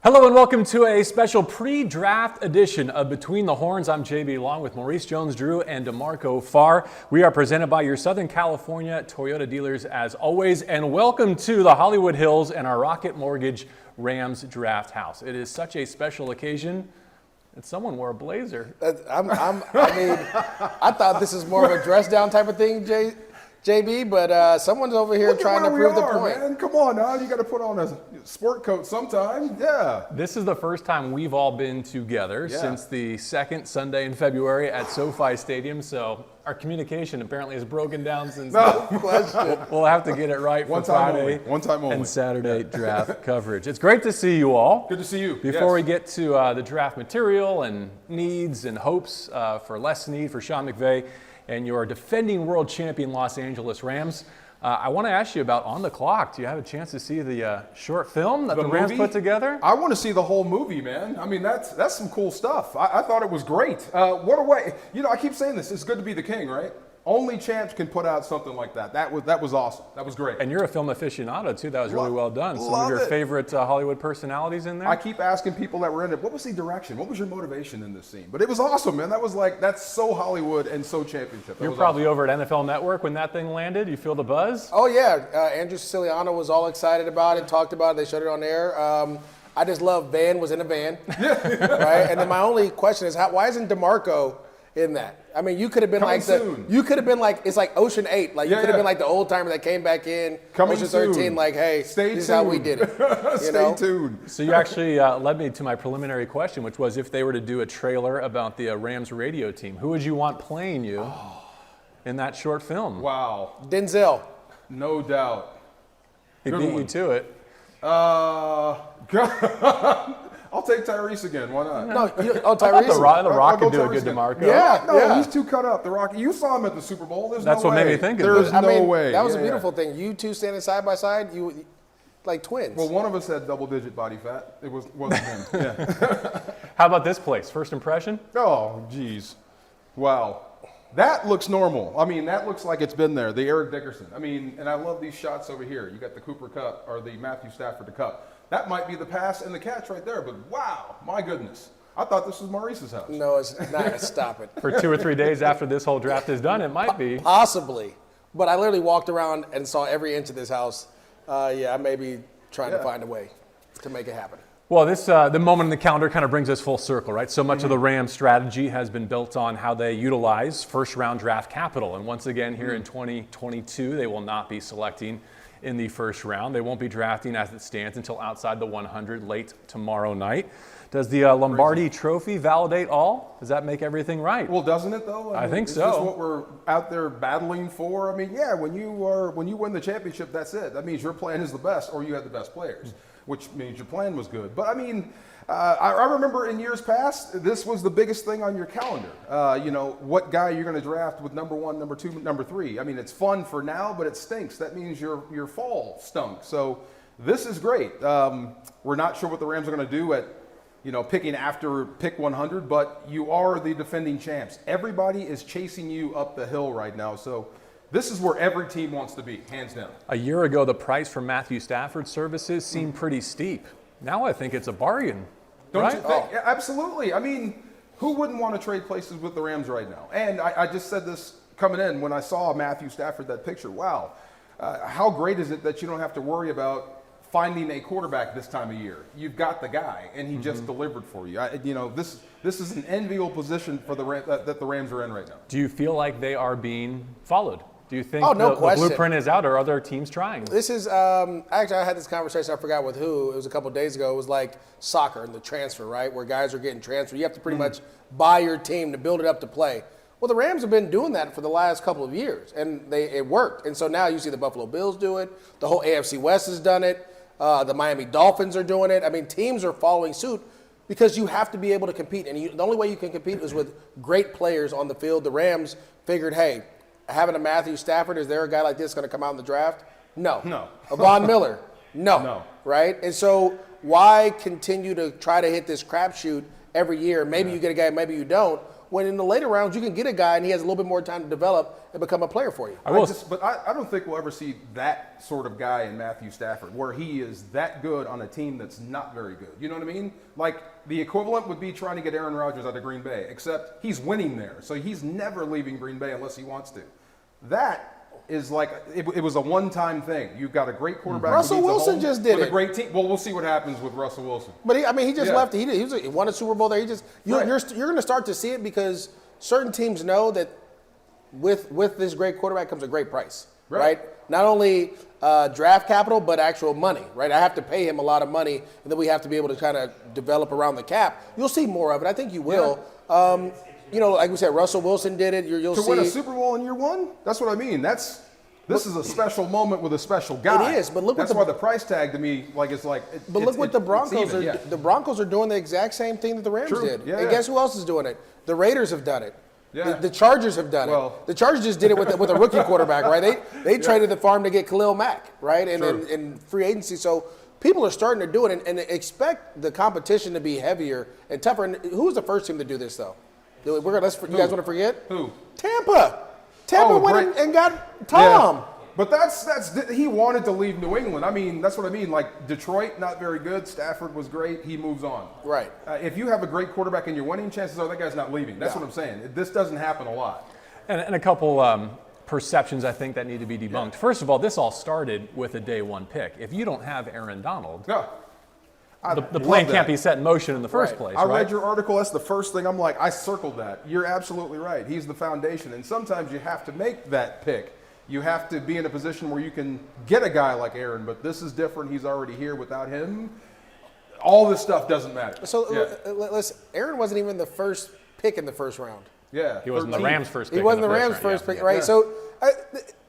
Hello and welcome to a special pre-draft edition of Between the Horns. I'm JB along with Maurice Jones-Drew and DeMarco Farr. We are presented by your Southern California Toyota dealers as always, and welcome to the Hollywood Hills and our Rocket Mortgage Rams Draft House. It is such a special occasion that someone wore a blazer. I thought this is more of a dress down type of thing, JB, but someone's over here trying to prove the point. Man. Come on now, you got to put on a sport coat sometime. Yeah. This is the first time we've all been together since the second Sunday in February at SoFi Stadium, so our communication apparently has broken down since then. We'll have to get it right for Friday and Saturday draft coverage. It's great to see you all. Good to see you. Before we get to the draft material and needs and hopes for Les Snead, for Sean McVay, and your defending world champion Los Angeles Rams, I want to ask you about On the Clock. Do you have a chance to see the short film that the Rams put together? I want to see the whole movie, man. I mean, that's some cool stuff. I thought it was great. What a way. You know, I keep saying this. It's good to be the king, right? Only champs can put out something like that. That was awesome. That was great. And you're a film aficionado, too. That was really well done. Some of your favorite Hollywood personalities in there? I keep asking people that were in it, what was the direction? What was your motivation in this scene? But it was awesome, man. That's so Hollywood and so championship. You're probably over at NFL Network when that thing landed. You feel the buzz? Oh, yeah. Andrew Siciliano was all excited about it, talked about it. They showed it on air. I just love Van was in a van. Right? And then my only question is, why isn't DeMarco in that? I mean, you could have been it's like Ocean 8. Like, you could have been like the old timer that came back in, Ocean 13, like, hey, this is how we did it. Stay tuned. So you actually led me to my preliminary question, which was if they were to do a trailer about the Rams radio team, who would you want playing you in that short film? Wow. Denzel. No doubt. He beat you to it. I'll take Tyrese again. Why not? No, Tyrese. The Rock could do a good DeMarco. Yeah, he's too cut up. The Rock. You saw him at the Super Bowl. That's what made me think of it. There's no way. That was a beautiful thing. You two standing side by side, you like twins. Well, one of us had double-digit body fat. It wasn't him. Yeah. How about this place? First impression? Oh, geez. Wow. That looks normal. I mean, that looks like it's been there. The Eric Dickerson. I mean, and I love these shots over here. You got the Cooper Cup or the Matthew Stafford Cup. That might be the pass and the catch right there, but wow, my goodness. I thought this was Maurice's house. No, it's not. Stop it. For 2 or 3 days after this whole draft is done, it might be. Possibly. But I literally walked around and saw every inch of this house. I may be trying to find a way to make it happen. Well, the moment in the calendar kind of brings us full circle, right? So much of the Rams strategy has been built on how they utilize first-round draft capital. And once again, here in 2022, they will not be selecting in the first round. They won't be drafting as it stands until outside the 100 late tomorrow night. Does the Lombardi Trophy validate all? Does that make everything right? Well, doesn't it though? I think so. Is this what we're out there battling for? I mean, yeah, when you win the championship, that's it. That means your plan is the best, or you have the best players, which means your plan was good. But I mean, I remember in years past, this was the biggest thing on your calendar. What guy you're going to draft with number 1, number 2, number 3. I mean, it's fun for now, but it stinks. That means your fall stunk. So this is great. We're not sure what the Rams are going to do at, picking after pick 100, but you are the defending champs. Everybody is chasing you up the hill right now. So this is where every team wants to be, hands down. A year ago, the price for Matthew Stafford's services seemed pretty steep. Now I think it's a bargain. Don't you think? Yeah, absolutely. I mean, who wouldn't want to trade places with the Rams right now? And I just said this coming in when I saw Matthew Stafford, that picture. Wow. How great is it that you don't have to worry about finding a quarterback this time of year? You've got the guy, and he just delivered for you. This is an enviable position for that the Rams are in right now. Do you feel like they are being followed? Do you think no the blueprint is out, or are other teams trying? This is actually, I had this conversation. I forgot with who. It was a couple of days ago. It was like soccer and the transfer, right, where guys are getting transferred. You have to pretty much buy your team to build it up to play. Well, the Rams have been doing that for the last couple of years, and it worked. And so now you see the Buffalo Bills do it. The whole AFC West has done it. The Miami Dolphins are doing it. I mean, teams are following suit because you have to be able to compete. And the only way you can compete is with great players on the field. The Rams figured, hey, having a Matthew Stafford, is there a guy like this going to come out in the draft? No. A Von Miller? No. Right? And so why continue to try to hit this crapshoot every year? Maybe you get a guy, maybe you don't. when in the later rounds you can get a guy and he has a little bit more time to develop and become a player for you. But I don't think we'll ever see that sort of guy in Matthew Stafford, where he is that good on a team that's not very good. You know what I mean? Like, the equivalent would be trying to get Aaron Rodgers out of Green Bay, except he's winning there, so he's never leaving Green Bay unless he wants to. That is like, it was a one-time thing. You've got a great quarterback. Russell Wilson just did with it. A great team. Well, we'll see what happens with Russell Wilson. But he just left. He won a Super Bowl there. You're going to start to see it because certain teams know that with this great quarterback comes a great price, right? Not only draft capital, but actual money, right? I have to pay him a lot of money, and then we have to be able to kind of develop around the cap. You'll see more of it. I think you will. Yeah. Like we said, Russell Wilson did it. You'll see. To win a Super Bowl in year one? That's what I mean. This is a special moment with a special guy. It is, but look. That's why the price tag to me, like, it's like. But look what the Broncos are. The Broncos are doing the exact same thing that the Rams did. Yeah, and guess who else is doing it? The Raiders have done it. Yeah. The Chargers have done it. The Chargers just did it with a rookie quarterback, right? They traded the farm to get Khalil Mack, right? And in free agency, so. People are starting to do it and expect the competition to be heavier and tougher. And who was the first team to do this, though? You guys want to forget? Who? Tampa. Tampa went and got Tom. Yeah. But he wanted to leave New England. I mean, that's what I mean. Like, Detroit, not very good. Stafford was great. He moves on. Right. If you have a great quarterback and you're winning, chances are that guy's not leaving. That's what I'm saying. This doesn't happen a lot. And a couple perceptions I think that need to be debunked. Yeah. First of all, this all started with a day one pick. If you don't have Aaron Donald, the plan can't be set in motion in the first place. I read your article. That's the first thing. I'm like, I circled that. You're absolutely right. He's the foundation. And sometimes you have to make that pick. You have to be in a position where you can get a guy like Aaron, but this is different. He's already here. Without him, all this stuff doesn't matter. So listen, Aaron wasn't even the first pick in the first round. Yeah, he wasn't the Rams' first pick. He wasn't the Rams' first pick, right? Yeah. So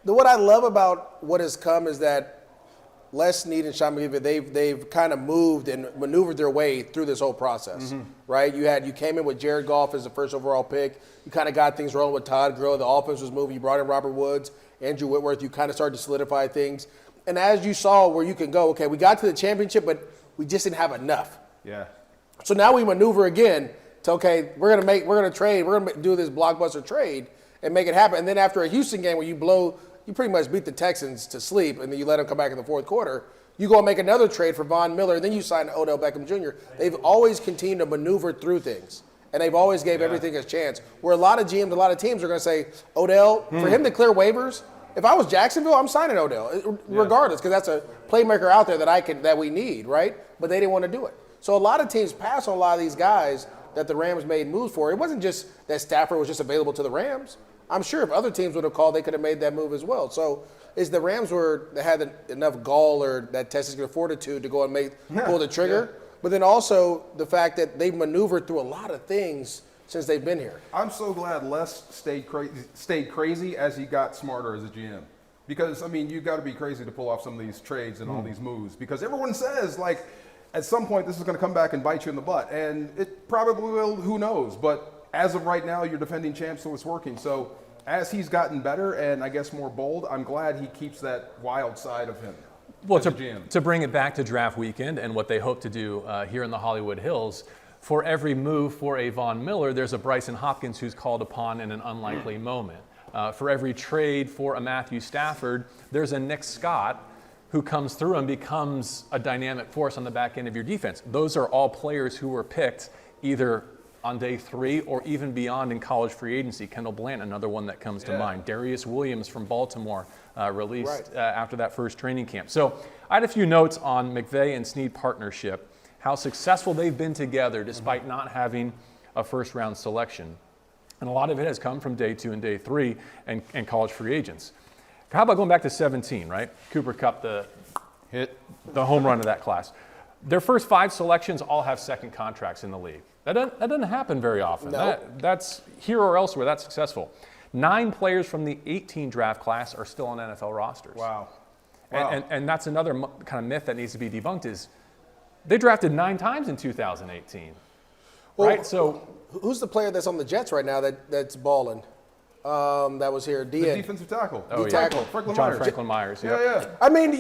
what I love about what has come is that Les Snead and Sean McVay, they've kind of moved and maneuvered their way through this whole process, right? You came in with Jared Goff as the first overall pick. You kind of got things rolling with Todd Gurley. The offense was moving. You brought in Robert Woods, Andrew Whitworth. You kind of started to solidify things. And as you saw where you can go, okay, we got to the championship, but we just didn't have enough. Yeah. So now we maneuver again. Okay, we're gonna trade. We're gonna do this blockbuster trade and make it happen. And then after a Houston game where you pretty much beat the Texans to sleep, and then you let them come back in the fourth quarter. You go and make another trade for Von Miller, and then you sign Odell Beckham Jr. They've always continued to maneuver through things, and they've always gave everything a chance. Where a lot of GMs, a lot of teams are gonna say, Odell, for him to clear waivers. If I was Jacksonville, I'm signing Odell, regardless, because that's a playmaker out there that we need, right? But they didn't want to do it. So a lot of teams pass on a lot of these guys that the Rams made moves for. It wasn't just that Stafford was just available to the Rams. I'm sure if other teams would have called, they could have made that move as well. So is the Rams they had enough gall or that testicular fortitude to go and pull the trigger? Yeah. But then also the fact that they've maneuvered through a lot of things since they've been here. I'm so glad Les stayed crazy as he got smarter as a GM. Because, I mean, you've got to be crazy to pull off some of these trades and all these moves. Because everyone says, like, at some point, this is going to come back and bite you in the butt. And it probably will, who knows. But as of right now, you're defending champs, so it's working. So as he's gotten better and I guess more bold, I'm glad he keeps that wild side of him. Well, to bring it back to draft weekend and what they hope to do here in the Hollywood Hills, for every move for a Von Miller, there's a Bryson Hopkins who's called upon in an unlikely moment. For every trade for a Matthew Stafford, there's a Nick Scott who comes through and becomes a dynamic force on the back end of your defense. Those are all players who were picked either on day 3 or even beyond in college free agency. Kendall Bland, another one that comes to mind. Darius Williams from Baltimore, released after that first training camp. So I had a few notes on McVay and Snead partnership, how successful they've been together despite not having a first-round selection. And a lot of it has come from day 2 and day 3 and college free agents. How about going back to 17, right? Cooper Kupp, the home run of that class. Their first 5 selections all have second contracts in the league. That doesn't happen very often. No. That's here or elsewhere. That's successful. 9 players from the 18 draft class are still on NFL rosters. Wow. And that's another kind of myth that needs to be debunked is they drafted 9 times in 2018. Well, right? So who's the player that's on the Jets right now that's balling? That was here. The defensive tackle. Oh, tackle. Franklin John Myers. Franklin Myers. Yep. Yeah. I mean,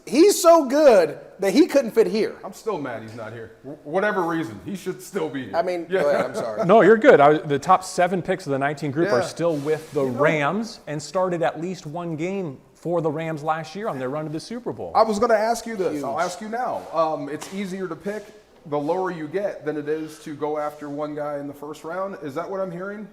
he's so good that he couldn't fit here. I'm still mad he's not here. Whatever reason, he should still be here. I mean, go ahead, I'm sorry. No, you're good. The top 7 picks of the 19 group are Yeah. still with the Rams and started at least one game for the Rams last year on their run to the Super Bowl. I was going to ask you this. I'll ask you now. It's easier to pick the lower you get than it is to go after one guy in the first round. Is that what I'm hearing?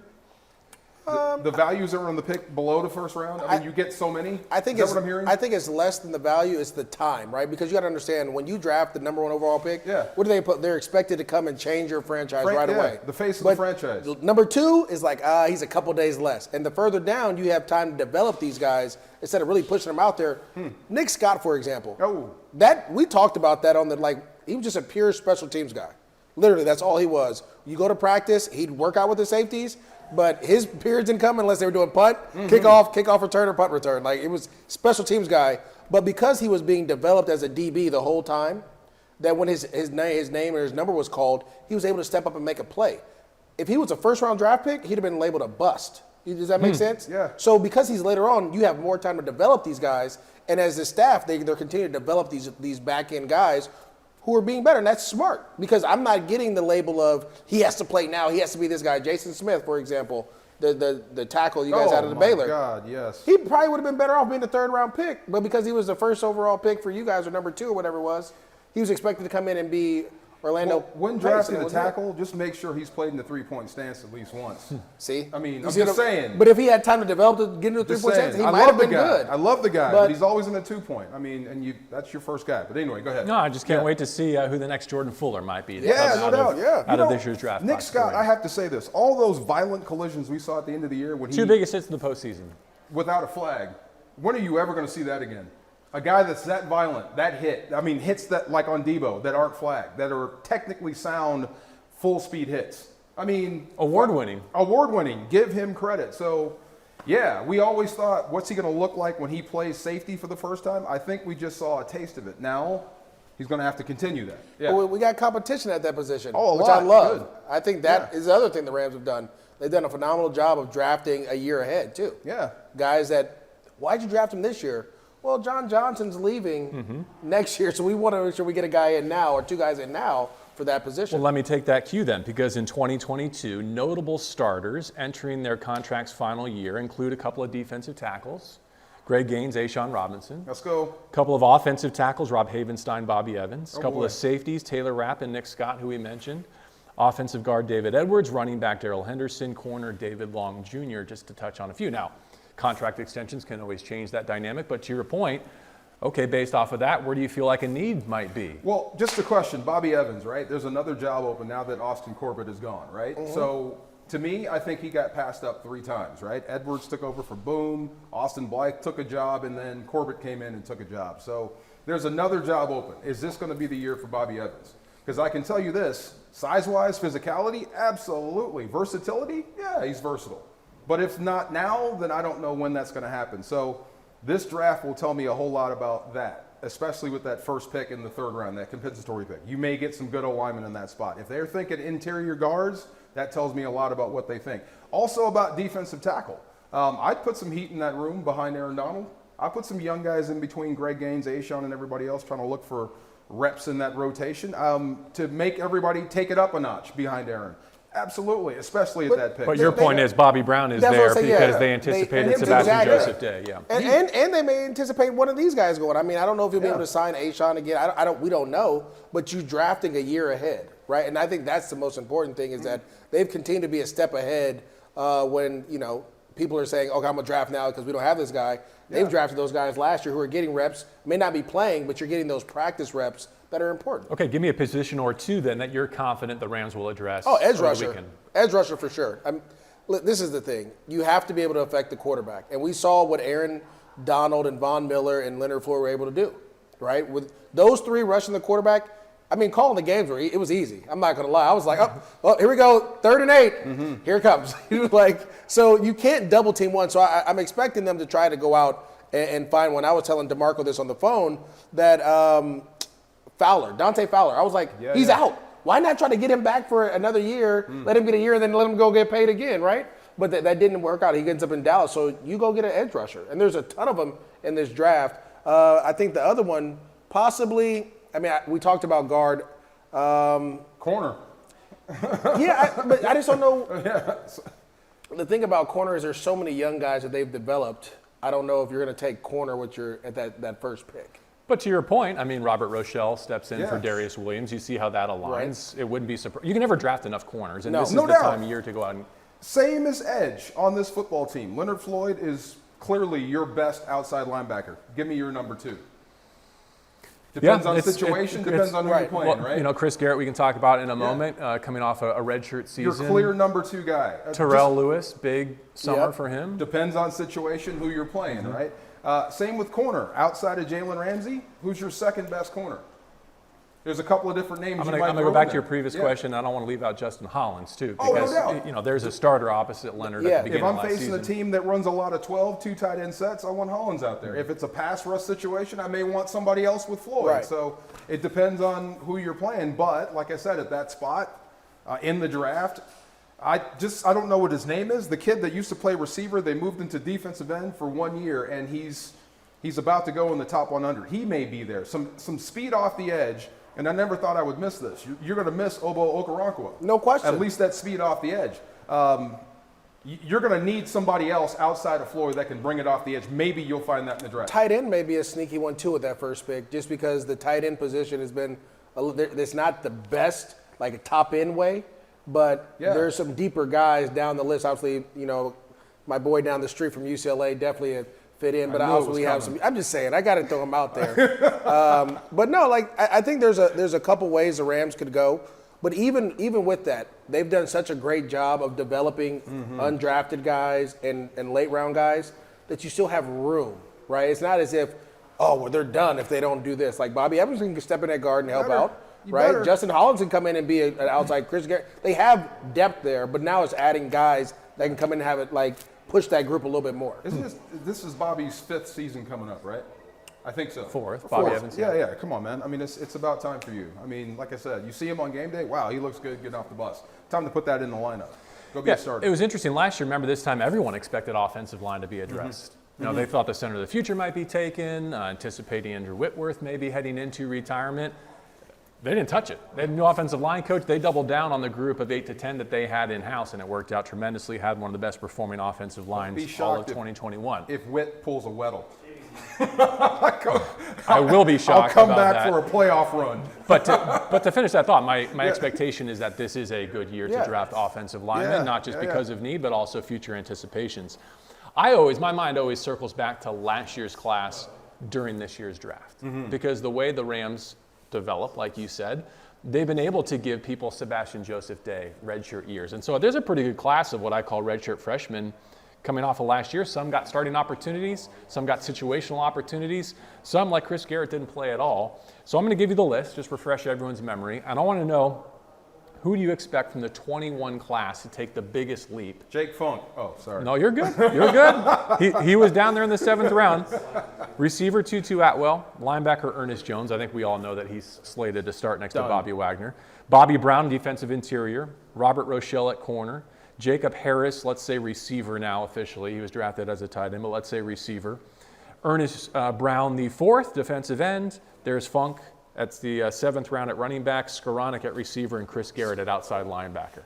The values are on the pick below the first round. I mean, you get so many. I think is that what I'm hearing? I think it's less than the value. It's the time, right? Because you got to understand when you draft the number 1 overall pick. Yeah. What do they put? They're expected to come and change your franchise right away. The face of But the franchise. Number 2 is like he's a couple days less, and the further down you have time to develop these guys instead of really pushing them out there. Nick Scott, for example. Oh. That we talked about that on the he was just a pure special teams guy. Literally, that's all he was. You go to practice, he'd work out with the safeties, but his periods didn't come unless they were doing punt, kickoff return, or punt return. Like, it was special teams guy. But because he was being developed as a DB the whole time, that when his name or his number was called, he was able to step up and make a play. If he was a first-round draft pick, he'd have been labeled a bust. Does that make sense? Yeah. So because he's later on, you have more time to develop these guys, and as the staff, they're continuing to develop these back-end guys who are being better, and that's smart because I'm not getting the label of he has to play now, he has to be this guy. Jason Smith, for example, the tackle you guys had at the Baylor. Oh, my God, yes. He probably would have been better off being the 3rd-round pick, but because he was the 1st overall pick for you guys or number 2 or whatever it was, he was expected to come in and be Orlando. When drafting a tackle, just make sure he's played in the 3-point stance at least once. See? I mean, You I'm see just saying. But if he had time to develop to get into the Just 3-point saying. stance, he I might love have the been guy. good. I love the guy, But- but he's always in the 2-point. I mean, and that's your first guy. But anyway, go ahead. No, I just can't wait to see who the next Jordan Fuller might be. Yeah, no doubt. Yeah. Out of this year's draft. Nick class. Scott, I have to say this. All those violent collisions we saw at the end of the year when 2 biggest hits in the postseason. without a flag, when are you ever going to see that again? A guy that's that violent, that hit, I mean, hits that like on Debo that aren't flagged, that are technically sound full speed hits. I mean, Award-winning. Award-winning. Give him credit. So, yeah, we always thought, what's he going to look like when he plays safety for the first time? I think we just saw a taste of it. Now, he's going to have to continue that. Yeah. But we got competition at that position, Oh, a which lot. I love. Good. I think that is the other thing the Rams have done. They've done a phenomenal job of drafting a year ahead, too. Yeah. Guys that, why'd you draft him this year? Well, John Johnson's leaving next year, so we want to make sure we get a guy in now or 2 guys in now for that position. Well, let me take that cue then, because in 2022, notable starters entering their contract's final year include a couple of defensive tackles, Greg Gaines, Ashawn Robinson. Let's go. A couple of offensive tackles, Rob Havenstein, Bobby Evans. A couple boy. of safeties, Taylor Rapp and Nick Scott, who we mentioned. Offensive guard, David Edwards. Running back, Darrell Henderson. Corner, David Long Jr., just to touch on a few. Now, contract extensions can always change that dynamic, but to your point, okay, based off of that, where do you feel like a need might be? Well, just a question. Bobby Evans, right? There's another job open now that Austin Corbett is gone, right? So, to me, I think he got passed up 3 times, right? Edwards took over for Boom, Austin Blythe took a job, and then Corbett came in and took a job. So, there's another job open. Is this going to be the year for Bobby Evans? Because I can tell you this, size-wise, physicality, absolutely. Versatility, yeah, he's versatile. But if not now, then I don't know when that's going to happen. So this draft will tell me a whole lot about that, especially with that first pick in the 3rd round, that compensatory pick. You may get some good alignment in that spot. If they're thinking interior guards, that tells me a lot about what they think. Also about defensive tackle. I'd put some heat in that room behind Aaron Donald. I put some young guys in between Greg Gaines, Ashawn, and everybody else trying to look for reps in that rotation to make everybody take it up a notch behind Aaron. Absolutely, especially at that pick. But your point is Bobby Brown is That's what there I'm saying, because yeah. they anticipated They- Sebastian exactly. Joseph Day. Yeah. And they may anticipate one of these guys going. I mean, I don't know if you'll be able to sign Ashawn again. We don't know. But you drafting a year ahead, right? And I think that's the most important thing is that they've continued to be a step ahead when people are saying, "Okay, I'm gonna draft now because we don't have this guy." They've drafted those guys last year who are getting reps, may not be playing, but you're getting those practice reps that are important. Okay, give me a position or 2 then that you're confident the Rams will address. Oh, edge over the rusher. weekend. Edge rusher for sure. Look, this is the thing. You have to be able to affect the quarterback. And we saw what Aaron Donald and Von Miller and Leonard Floyd were able to do, right? With those 3 rushing the quarterback, I mean, calling the games, it was easy. I'm not going to lie. I was like, oh, here we go, 3rd and 8. Here it comes. So you can't double team one. So I'm expecting them to try to go out and find one. I was telling DeMarco this on the phone that Dante Fowler, I was like, he's out. Why not try to get him back for another year, let him get a year, and then let him go get paid again, right? But that didn't work out. He ends up in Dallas. So you go get an edge rusher. And there's a ton of them in this draft. I think the other one, possibly, we talked about guard. Corner. But I just don't know. The thing about corner is there's so many young guys that they've developed. I don't know if you're going to take corner with at that first pick. But to your point, Robert Rochelle steps in for Darius Williams. You see how that aligns. Right. It wouldn't be surprised. You can never draft enough corners, and this is the time of year to go out and. Same as edge on this football team. Leonard Floyd is clearly your best outside linebacker. Give me your number 2. Depends on situation, depends on who you're playing, right? Chris Garrett, we can talk about in a moment, coming off a redshirt season. Your clear number 2 guy. Terrell Lewis, big summer for him. Depends on situation, who you're playing, right? Same with corner. Outside of Jalen Ramsey, who's your second best corner? There's a couple of different names. I'm going to go back to your previous question. I don't want to leave out Justin Hollins too, because no doubt. There's a starter opposite Leonard at the beginning of last season. If I'm facing a team that runs a lot of 12, 2 tight end sets, I want Hollins out there. If it's a pass rush situation, I may want somebody else with Floyd. Right. So it depends on who you're playing. But like I said, at that spot in the draft, I don't know what his name is. The kid that used to play receiver, they moved into defensive end for 1 year, and he's about to go in the top 100. He may be there. Some speed off the edge. And I never thought I would miss this. You're going to miss Obo Okoronkwo. No question. At least that speed off the edge. You're going to need somebody else outside of Floyd that can bring it off the edge. Maybe you'll find that in the draft. Tight end may be a sneaky one, too, with that first pick, just because the tight end position has been it's not the best, like a top end way, but there's some deeper guys down the list. Obviously, my boy down the street from UCLA definitely fit in, but also we have some. I'm just saying, I got to throw him out there. But no, I think there's a couple ways the Rams could go. But even with that, they've done such a great job of developing undrafted guys and late round guys that you still have room, right? It's not as if, they're done if they don't do this. Like Bobby Evans can step in that guard and help out, right? Justin Hollins can come in and be an outside Chris Garrett. They have depth there, but now it's adding guys that can come in and have it push that group a little bit more. This is Bobby's 5th season coming up, right? I think so. 4th. Bobby Evans. Yeah. Come on, man. It's about time for you. Like I said, you see him on game day. Wow, he looks good getting off the bus. Time to put that in the lineup. Go be a starter. It was interesting last year. Remember, this time everyone expected offensive line to be addressed. They thought the center of the future might be taken, anticipating Andrew Whitworth maybe heading into retirement. They didn't touch it. They had a new offensive line coach. They doubled down on the group of 8 to 10 that they had in-house, and it worked out tremendously. Had one of the best performing offensive lines all of 2021. If Witt pulls a Weddle. I will be shocked. I'll come back for a playoff run. But to finish that thought, my expectation is that this is a good year to draft offensive linemen, not just because of need, but also future anticipations. My mind always circles back to last year's class during this year's draft, because the way the Rams develop, like you said, they've been able to give people Sebastian Joseph Day redshirt years. And so there's a pretty good class of what I call redshirt freshmen coming off of last year. Some got starting opportunities, some got situational opportunities, some, like Chris Garrett, didn't play at all. So I'm going to give you the list, just refresh everyone's memory. And I want to know, who do you expect from the 21 class to take the biggest leap? Jake Funk. Oh, sorry. No, you're good. You're good. He was down there in the 7th round. Receiver Tutu Atwell. Linebacker Ernest Jones. I think we all know that he's slated to start next to Bobby Wagner. Bobby Brown, defensive interior. Robert Rochelle at corner. Jacob Harris, let's say receiver now officially. He was drafted as a tight end, but let's say receiver. Ernest Brown, the 4th, defensive end. There's Funk. That's the 7th round at running back, Skoranek at receiver, and Chris Garrett at outside linebacker.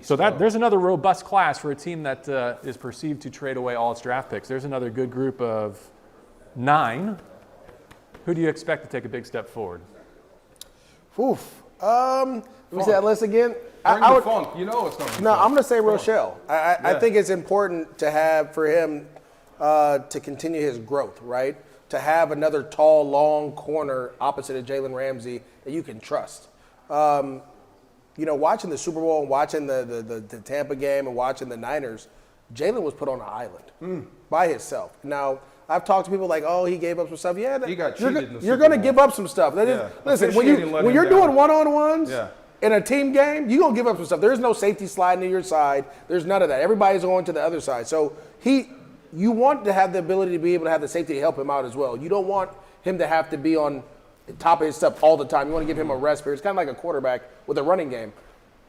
So there's another robust class for a team that is perceived to trade away all its draft picks. There's another good group of 9. Who do you expect to take a big step forward? Let me see that list again. Funk. You know it's going to be I'm going to say Rochelle. I think it's important to have for him to continue his growth, right? To have another tall, long corner opposite of Jalen Ramsey that you can trust. Watching the Super Bowl and watching the Tampa game and watching the Niners, Jalen was put on an island by himself. Now, I've talked to people like, he gave up some stuff. Yeah, he got cheated in the Super Bowl. You're going to give up some stuff. Listen, when you're doing one-on-ones in a team game, you're going to give up some stuff. There's no safety sliding to your side. There's none of that. Everybody's going to the other side. So you want to have the ability to be able to have the safety to help him out as well. You don't want him to have to be on top of his stuff all the time. You want to give him a rest period. It's kind of like a quarterback with a running game.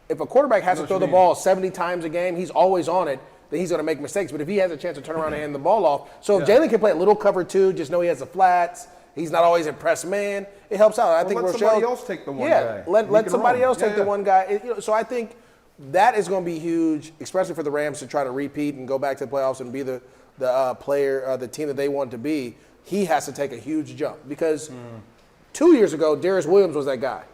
If a quarterback has to throw the ball 70 times a game, he's always on it. then he's going to make mistakes. But if he has a chance to turn around and hand the ball off, so if Jalen can play a little cover 2, just know he has the flats. He's not always a press man. It helps out. I think let Rochelle. somebody else take the one guy. Let somebody else take the one guy. So I think that is going to be huge, especially for the Rams to try to repeat and go back to the playoffs and be the player, the team that they want to be. He has to take a huge jump because 2 years ago, Darius Williams was that guy.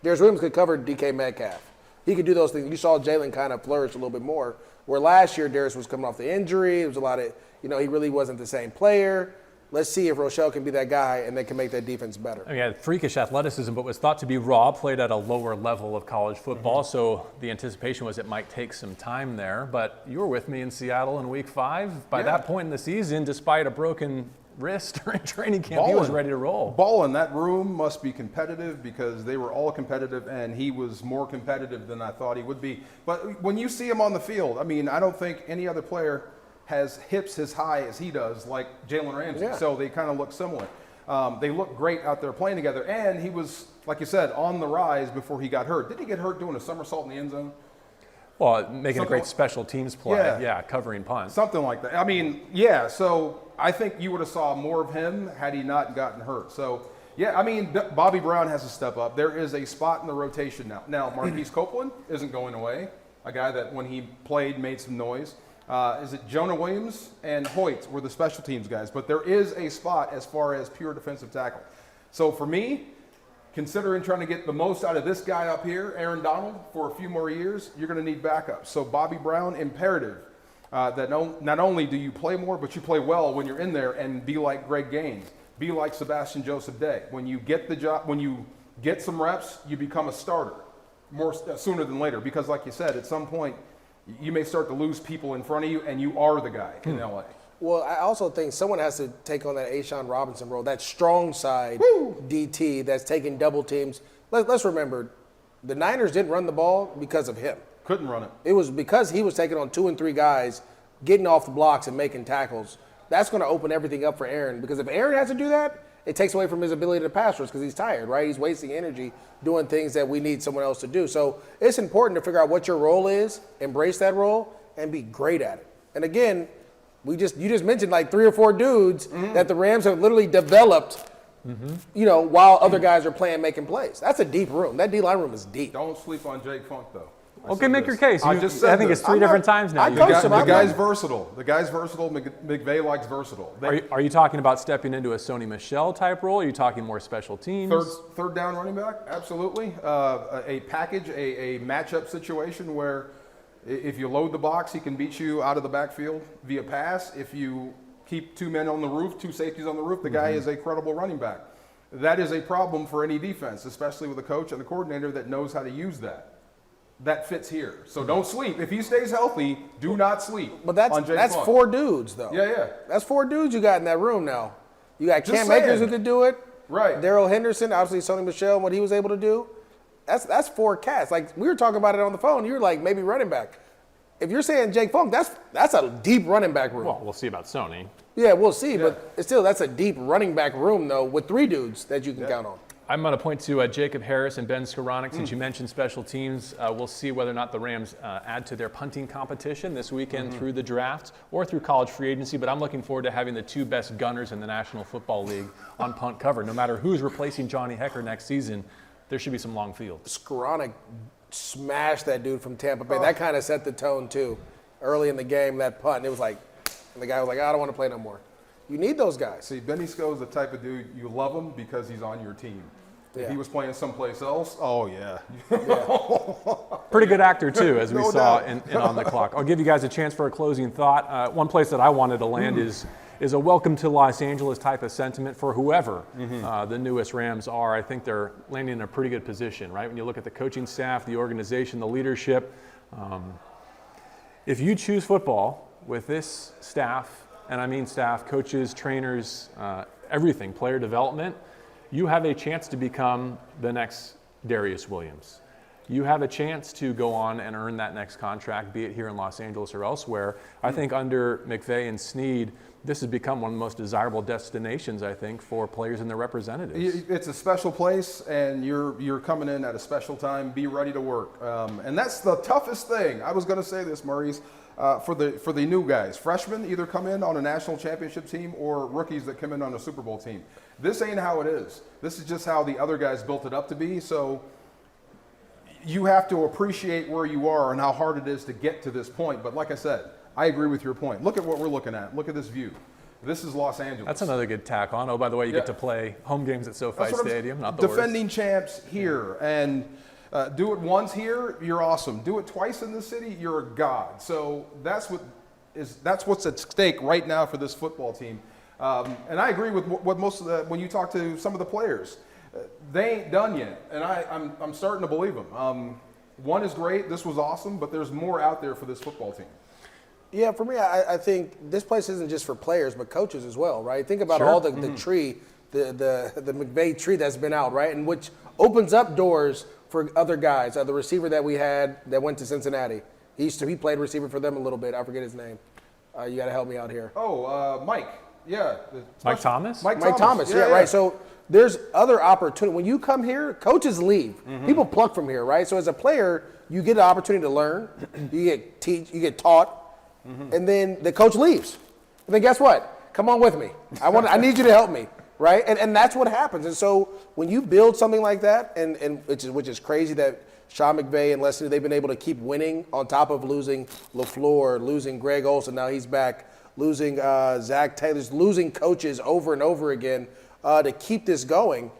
Darius Williams could cover DK Metcalf. He could do those things. You saw Jalen kind of flourish a little bit more, where last year Darius was coming off the injury. It was a lot of, he really wasn't the same player. Let's see if Rochelle can be that guy and they can make that defense better. I mean, he had freakish athleticism, but was thought to be raw, played at a lower level of college football, so the anticipation was it might take some time there. But you were with me in Seattle in week 5. By that point in the season, despite a broken wrist during training camp, he was ready to roll. Ball in that room must be competitive because they were all competitive, and he was more competitive than I thought he would be. But when you see him on the field, I mean, I don't think any other player has hips as high as he does, like Jalen Ramsey. Yeah. So they kind of look similar. They look great out there playing together. And he was, like you said, on the rise before he got hurt. Did he get hurt doing a somersault in the end zone? Well, making a great special teams play. Covering punts. Something like that. I mean, so I think you would have saw more of him had he not gotten hurt. So, I mean, Bobby Brown has to step up. There is a spot in the rotation now. Now, Marquise Copeland isn't going away, a guy that when he played made some noise. Is it Jonah Williams and Hoyt were the special teams guys, but there is a spot as far as pure defensive tackle. So for me, considering trying to get the most out of this guy up here, Aaron Donald, for a few more years, you're going to need backup. So Bobby Brown, imperative that not only do you play more, but you play well when you're in there and be like Greg Gaines, be like Sebastian Joseph Day. When you get the job, when you get some reps, you become a starter more sooner than later. Because like you said, at some point, you may start to lose people in front of you, and you are the guy in LA. Well, I also think someone has to take on that Ashawn Robinson role, that strong side DT that's taking double teams. Let's remember, the Niners didn't run the ball because of him. Couldn't run it. It was because he was taking on 2 and 3 guys, getting off the blocks and making tackles. That's going to open everything up for Aaron, because if Aaron has to do that, it takes away from his ability to pass rush because he's tired, right? He's wasting energy doing things that we need someone else to do. So it's important to figure out what your role is, embrace that role, and be great at it. And again, you just mentioned like 3 or 4 dudes that the Rams have literally developed, while other guys are making plays. That's a deep room. That D-line room is deep. Don't sleep on Jake Funk, though. Okay, make your case. I think it's 3 I'm different not- times now. I You coached got- him. The guy's versatile. The guy's versatile. McVay likes versatile. Are you talking about stepping into a Sony Michel type role? Are you talking more special teams? Third down running back, absolutely. A package, a matchup situation where if you load the box, he can beat you out of the backfield via pass. If you keep 2 men on the roof, 2 safeties on the roof, the guy is a credible running back. That is a problem for any defense, especially with a coach and the coordinator that knows how to use that. That fits here. So don't sleep. If he stays healthy, do not sleep. But on Jake that's Funk. 4 dudes, though. Yeah. That's 4 dudes you got in that room now. You got Just Cam saying. Akers who could do it. Right. Daryl Henderson, obviously Sony Michel, what he was able to do. That's 4 cats. Like, we were talking about it on the phone. You were like, maybe running back. If you're saying Jake Funk, that's a deep running back room. Well, we'll see about Sony. Yeah, we'll see. But it's still, that's a deep running back room, though, with 3 dudes that you can count on. I'm going to point to Jacob Harris and Ben Skoranek. Since you mentioned special teams, we'll see whether or not the Rams add to their punting competition this weekend through the draft or through college free agency. But I'm looking forward to having the 2 best gunners in the National Football League on punt cover. No matter who's replacing Johnny Hecker next season, there should be some long field. Skoranek smashed that dude from Tampa Bay. That kind of set the tone, too. Early in the game, that punt. And it was like, and the guy was like, I don't want to play no more. You need those guys. See, Benny Sco's the type of dude, you love him because he's on your team. Yeah. If he was playing someplace else, oh, yeah. Pretty good actor, too, as we No saw doubt. in On the Clock. I'll give you guys a chance for a closing thought. One place that I wanted to land is a welcome to Los Angeles type of sentiment for whoever the newest Rams are. I think they're landing in a pretty good position, right? When you look at the coaching staff, the organization, the leadership. If you choose football with this staff, and I mean staff, coaches, trainers, everything, player development, you have a chance to become the next Darius Williams. You have a chance to go on and earn that next contract, be it here in Los Angeles or elsewhere. I think under McVay and Snead, this has become one of the most desirable destinations, I think, for players and their representatives. It's a special place, and you're coming in at a special time. Be ready to work. And that's the toughest thing. I was going to say this, Maurice. for the new guys. Freshmen either come in on a national championship team or rookies that come in on a Super Bowl team. This ain't how it is. This is just how the other guys built it up to be. So you have to appreciate where you are and how hard it is to get to this point. But like I said, I agree with your point. Look at what we're looking at. Look at this view. This is Los Angeles. That's another good tack on. Oh, by the way, you get to play home games at SoFi Stadium. Not the defending worst. champs here, and do it once here, you're awesome. Do it twice in the city, you're a god. So that's what's at stake right now for this football team. And I agree with what most of when you talk to some of the players, they ain't done yet, and I'm starting to believe them. One is great. This was awesome, but there's more out there for this football team. Yeah, for me, I think this place isn't just for players, but coaches as well, right? Think about all the tree, the McVay tree that's been out, right? And which opens up doors for other guys. The receiver that we had that went to Cincinnati, he played receiver for them a little bit. I forget his name. You got to help me out here. Mike. Yeah. Mike Thomas? Mike Thomas, yeah, right. So there's other opportunity. When you come here, coaches leave. People pluck from here, right? So as a player, you get an opportunity to learn. You get taught. And then the coach leaves. And then guess what? Come on with me. I need you to help me, right? And that's what happens. And so when you build something like that, and which is crazy that Sean McVay and Les Snead, they've been able to keep winning on top of losing LaFleur, losing Greg Olson, now he's back, losing Zach Taylor's, losing coaches over and over again to keep this going.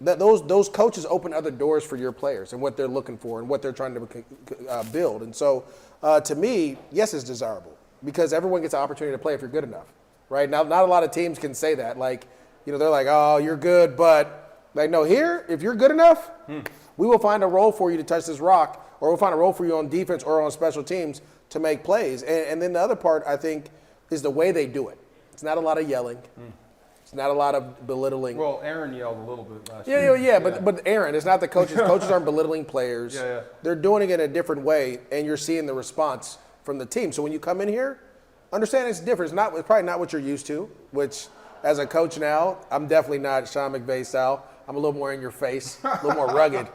That those coaches open other doors for your players and what they're looking for and what they're trying to build. And so to me, yes, it's desirable because everyone gets an opportunity to play if you're good enough, right? Now, not a lot of teams can say that. Like, they're like, oh, you're good, but like, no, here, if you're good enough, we will find a role for you to touch this rock, or we'll find a role for you on defense or on special teams to make plays. And then the other part, I think, is the way they do it. It's not a lot of yelling. It's not a lot of belittling. Well, Aaron yelled a little bit last year. Yeah, but Aaron, it's not the coaches. Coaches aren't belittling players. Yeah. They're doing it in a different way, and you're seeing the response from the team. So when you come in here, understand it's different. It's probably not what you're used to, which as a coach now, I'm definitely not Sean McVay style. I'm a little more in your face, a little more rugged,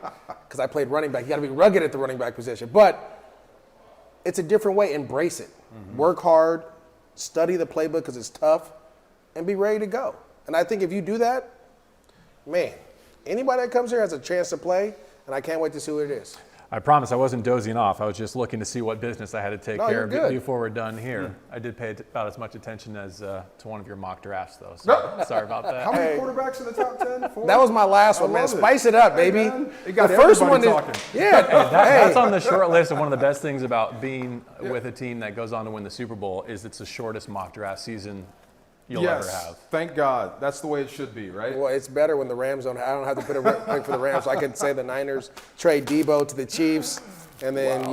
because I played running back. You got to be rugged at the running back position. But it's a different way. Embrace it. Work hard, study the playbook because it's tough, and be ready to go. And I think if you do that, man, anybody that comes here has a chance to play, and I can't wait to see what it is. I promise I wasn't dozing off. I was just looking to see what business I had to take care of before we're done here. I did pay about as much attention as to one of your mock drafts, though. So sorry about that. How many quarterbacks in the top 10? 4? That was my last one, man. Spice it up, baby. It got the first one talking. That's on the short list. And one of the best things about being with a team that goes on to win the Super Bowl is it's the shortest mock draft season you'll ever have. Thank God. That's the way it should be, right? Well, it's better when the Rams don't. I don't have to put a pick for the Rams. So I can say the Niners trade Debo to the Chiefs, and then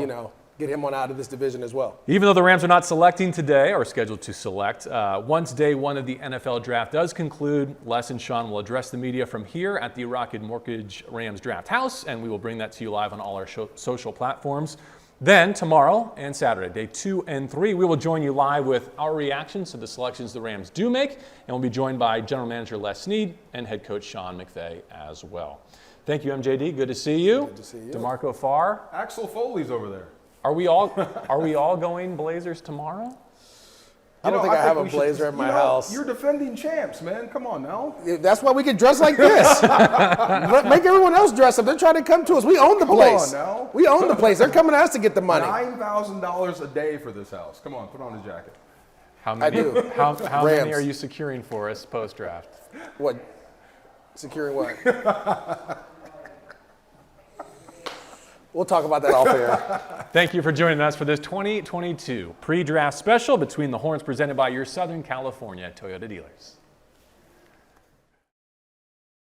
get him on out of this division as well. Even though the Rams are not selecting today, or scheduled to select, once day one of the NFL draft does conclude, Les and Sean will address the media from here at the Rocket Mortgage Rams Draft House, and we will bring that to you live on all our social platforms. Then tomorrow and Saturday, day 2 and 3, we will join you live with our reactions to the selections the Rams do make, and we'll be joined by General Manager Les Snead and Head Coach Sean McVay as well. Thank you, MJD. Good to see you. Good to see you. DeMarco Farr. Axel Foley's over there. Are we all going Blazers tomorrow? I don't think I have a blazer at my house. You're defending champs, man. Come on now. That's why we can dress like this. Make everyone else dress up. They're trying to come to us. We own the place. Come on now. We own the place. They're coming to us to get the money. $9,000 a day for this house. Come on, put on a jacket. How many, I do. How many Rams. are you securing for us post-draft? What? Securing what? We'll talk about that off air. Thank you for joining us for this 2022 pre-draft special between the Horns presented by your Southern California Toyota dealers.